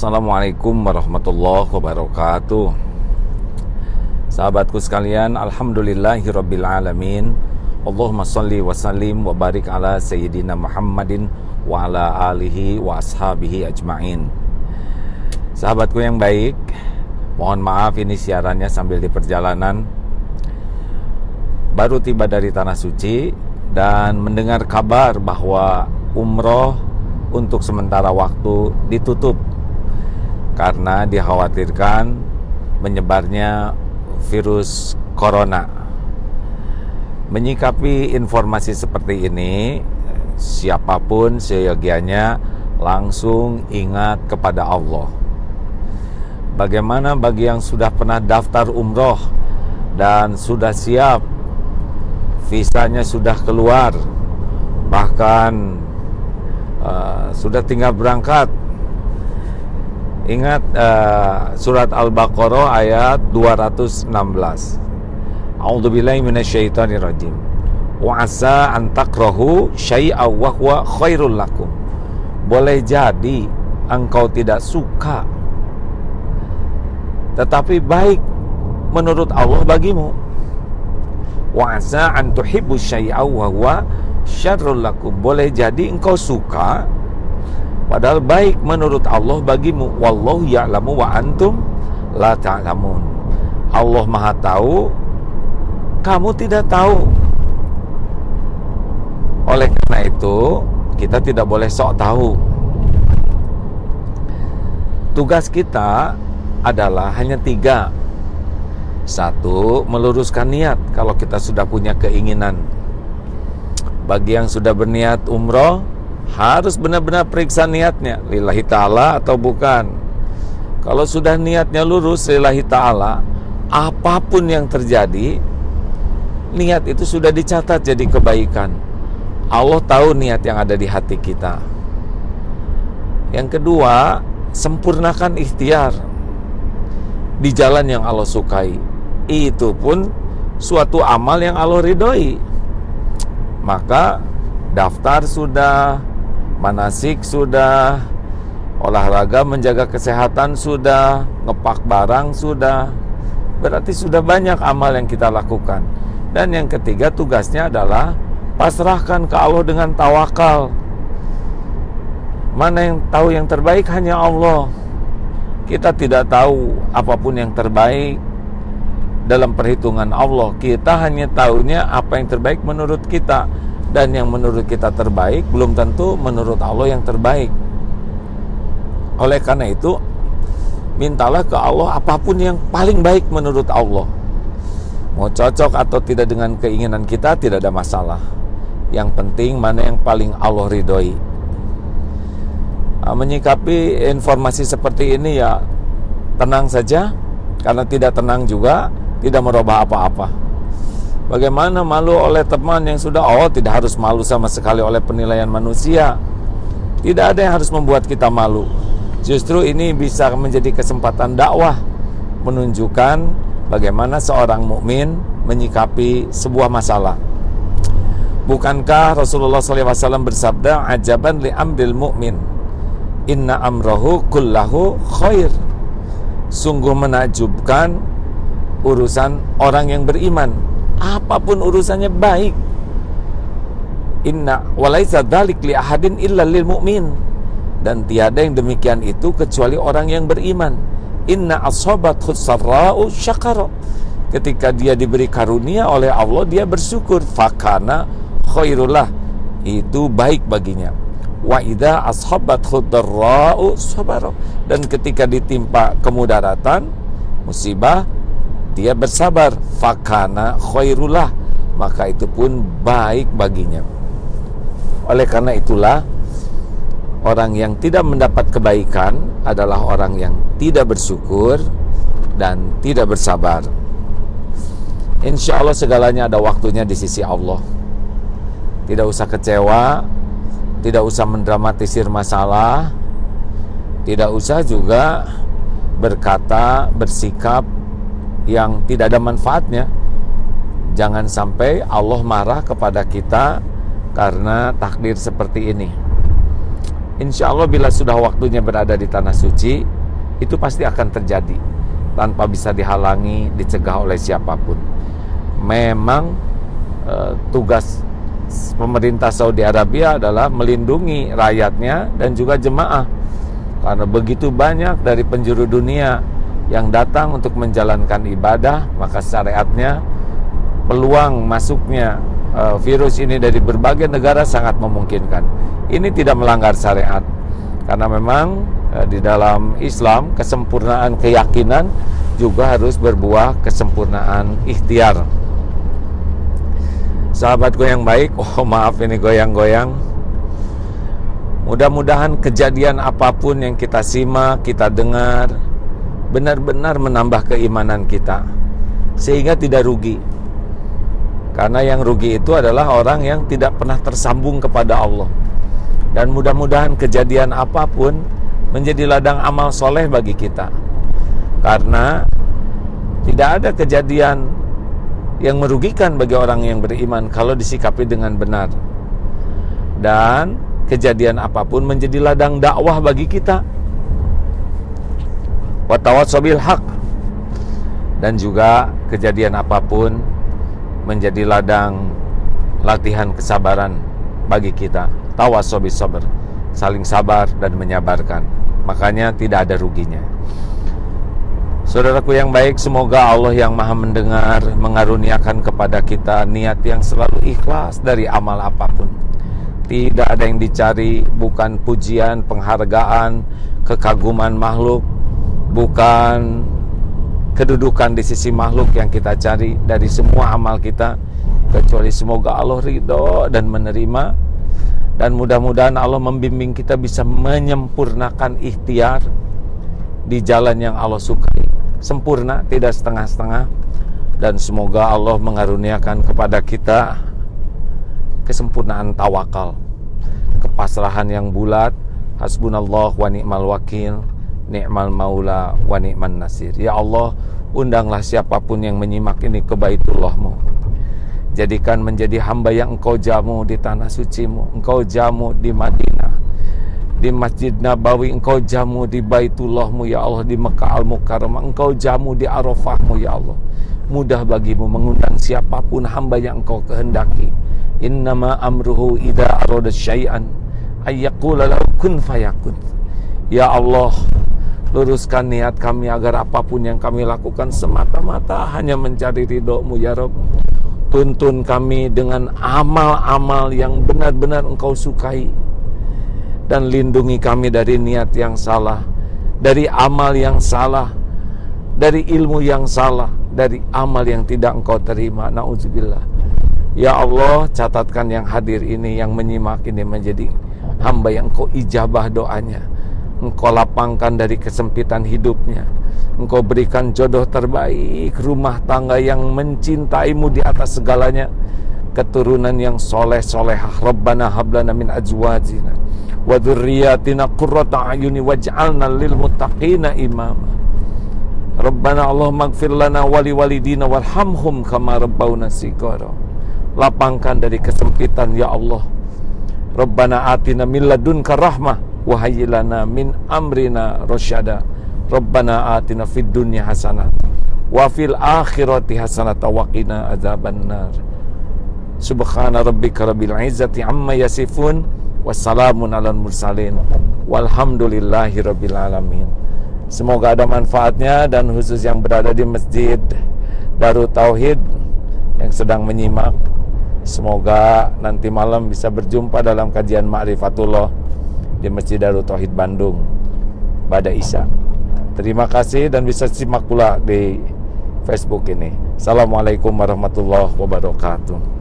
Assalamualaikum warahmatullahi wabarakatuh. Sahabatku sekalian, alhamdulillahirabbil alamin. Allahumma shalli wa sallim wa barik ala sayyidina Muhammadin wa ala alihi wa ashabihi ajmain. Sahabatku yang baik, mohon maaf ini siarannya sambil di perjalanan. Baru tiba dari tanah suci dan mendengar kabar bahwa umroh untuk sementara waktu ditutup karena dikhawatirkan menyebarnya virus corona. Menyikapi informasi seperti ini, siapapun seyogianya langsung ingat kepada Allah. Bagaimana bagi yang sudah pernah daftar umroh dan sudah siap, visanya sudah keluar, bahkan sudah tinggal berangkat. Ingat surat Al-Baqarah ayat 216. A'udzubillahi minasyaitonirrajim. Wa asa an takrahu syai'aw wa huwa khairul lakum. Boleh jadi engkau tidak suka, tetapi baik menurut Allah bagimu. Wa asa an tuhibbu syai'aw wa huwa syarrul lakum. Boleh jadi engkau suka, padahal baik menurut Allah bagimu. Wallahu ya'lamu wa antum la ta'lamun. Allah Maha tahu, kamu tidak tahu. Oleh karena itu, kita tidak boleh sok tahu. Tugas kita adalah hanya 3. 1, meluruskan niat kalau kita sudah punya keinginan. Bagi yang sudah berniat umroh, harus benar-benar periksa niatnya, lillahi ta'ala atau bukan. Kalau sudah niatnya lurus lillahi ta'ala, apapun yang terjadi, niat itu sudah dicatat jadi kebaikan. Allah tahu niat yang ada di hati kita. Yang kedua, sempurnakan ikhtiar di jalan yang Allah sukai. Itu pun suatu amal yang Allah ridhoi. Maka daftar sudah, manasik sudah, olahraga menjaga kesehatan sudah, ngepak barang sudah. Berarti sudah banyak amal yang kita lakukan. Dan yang ketiga, tugasnya adalah pasrahkan ke Allah dengan tawakal. Mana yang tahu yang terbaik? Hanya Allah. Kita tidak tahu apapun yang terbaik dalam perhitungan Allah. Kita hanya tahunya apa yang terbaik menurut kita. Dan yang menurut kita terbaik belum tentu menurut Allah yang terbaik. Oleh karena itu, mintalah ke Allah apapun yang paling baik menurut Allah. Mau cocok atau tidak dengan keinginan kita tidak ada masalah. Yang penting mana yang paling Allah ridhoi. Menyikapi informasi seperti ini ya tenang saja, karena tidak tenang juga tidak merubah apa-apa. Bagaimana malu oleh teman yang sudah, tidak harus malu sama sekali oleh penilaian manusia. Tidak ada yang harus membuat kita malu. Justru ini bisa menjadi kesempatan dakwah, menunjukkan bagaimana seorang mukmin menyikapi sebuah masalah. Bukankah Rasulullah SAW bersabda, ajaban li amril mu'min, inna amrahu kullahu khair. Sungguh menakjubkan urusan orang yang beriman, apapun urusannya baik. Inna walaisa dzalik li ahadin illa lil mu'min. Dan tiada yang demikian itu kecuali orang yang beriman. Inna asabathu sarra'u syakara. Ketika dia diberi karunia oleh Allah, dia bersyukur. Fakana khairullah, itu baik baginya. Wa idza ashabathu darra'u sabara. Dan ketika ditimpa kemudaratan, musibah, dia bersabar. Fakana khairullah, maka itu pun baik baginya. Oleh karena itulah, orang yang tidak mendapat kebaikan adalah orang yang tidak bersyukur dan tidak bersabar. Insya Allah segalanya ada waktunya di sisi Allah. Tidak usah kecewa, tidak usah mendramatisir masalah, tidak usah juga berkata, bersikap yang tidak ada manfaatnya. Jangan sampai Allah marah kepada kita karena takdir seperti ini. Insya Allah bila sudah waktunya berada di tanah suci, itu pasti akan terjadi tanpa bisa dihalangi, dicegah oleh siapapun. Memang tugas pemerintah Saudi Arabia adalah melindungi rakyatnya dan juga jemaah, karena begitu banyak dari penjuru dunia yang datang untuk menjalankan ibadah, maka syariatnya peluang masuknya virus ini dari berbagai negara sangat memungkinkan. Ini tidak melanggar syariat, karena memang di dalam Islam kesempurnaan keyakinan juga harus berbuah kesempurnaan ikhtiar. Sahabatku yang baik, maaf ini goyang-goyang. Mudah-mudahan kejadian apapun yang kita simak, kita dengar, benar-benar menambah keimanan kita, sehingga tidak rugi. Karena yang rugi itu adalah orang yang tidak pernah tersambung kepada Allah. Dan mudah-mudahan kejadian apapun menjadi ladang amal soleh bagi kita. Karena tidak ada kejadian yang merugikan bagi orang yang beriman kalau disikapi dengan benar. Dan kejadian apapun menjadi ladang dakwah bagi kita. Wa tawassaw bil haq. Dan juga kejadian apapun menjadi ladang latihan kesabaran bagi kita. Tawassaw bis sabr, saling sabar dan menyabarkan. Makanya tidak ada ruginya. Saudaraku yang baik, semoga Allah yang maha mendengar mengaruniakan kepada kita niat yang selalu ikhlas dari amal apapun. Tidak ada yang dicari, bukan pujian, penghargaan, kekaguman makhluk, bukan kedudukan di sisi makhluk yang kita cari dari semua amal kita, kecuali semoga Allah ridho dan menerima. Dan mudah-mudahan Allah membimbing kita bisa menyempurnakan ikhtiar di jalan yang Allah sukai, sempurna, tidak setengah-setengah. Dan semoga Allah mengaruniakan kepada kita kesempurnaan tawakal, kepasrahan yang bulat. Hasbunallah wa ni'mal wakil, ni'mal maula wa ni'man nasir. Ya Allah, undanglah siapapun yang menyimak ini ke Baitullah-Mu. Jadikan menjadi hamba yang Engkau jamu di tanah suci-Mu, Engkau jamu di Madinah, di Masjid Nabawi, Engkau jamu di Baitullah-Mu ya Allah, di Mekah Al-Mukarramah, Engkau jamu di Arafah-Mu ya Allah. Mudah bagimu mengundang siapapun hamba yang Engkau kehendaki. Innama amruhu idza arada syai'an ayyaqula lahu kun fayakun. Ya Allah, luruskan niat kami agar apapun yang kami lakukan semata-mata hanya mencari ridho-Mu ya Rabb. Tuntun kami dengan amal-amal yang benar-benar Engkau sukai. Dan lindungi kami dari niat yang salah, dari amal yang salah, dari ilmu yang salah, dari amal yang tidak Engkau terima. Na'udzubillah. Ya Allah, catatkan yang hadir ini, yang menyimak ini menjadi hamba yang Engkau ijabah doanya. Engkau lapangkan dari kesempitan hidupnya. Engkau berikan jodoh terbaik, rumah tangga yang mencintai-Mu di atas segalanya, keturunan yang soleh-solehah. Rabbana hablana min azwajina wa dzurriyyatina qurrata a'yuni waj'alna lil muttaqina imama. Rabbana Allahumma ighfir lana wa liwalidina warhamhum kama rabbawna shighara. Lapangkan dari kesempitan ya Allah. Rabbana atina min ladunka rahmah wa hayyi lana min amrina rasyada. Rabbana atina fid dunya hasanah wa fil akhirati hasanah wa qina adzabannar. Subhana rabbika rabbil izzati amma yasifun, wassalamun alal mursalin, walhamdulillahi rabbil alamin. Semoga ada manfaatnya, dan khusus yang berada di Masjid Darut Tauhid yang sedang menyimak, semoga nanti malam bisa berjumpa dalam kajian Ma'rifatullah di Masjid Darut Tauhid Bandung pada Isya. Terima kasih, dan bisa simak pula di Facebook ini. Assalamualaikum warahmatullahi wabarakatuh.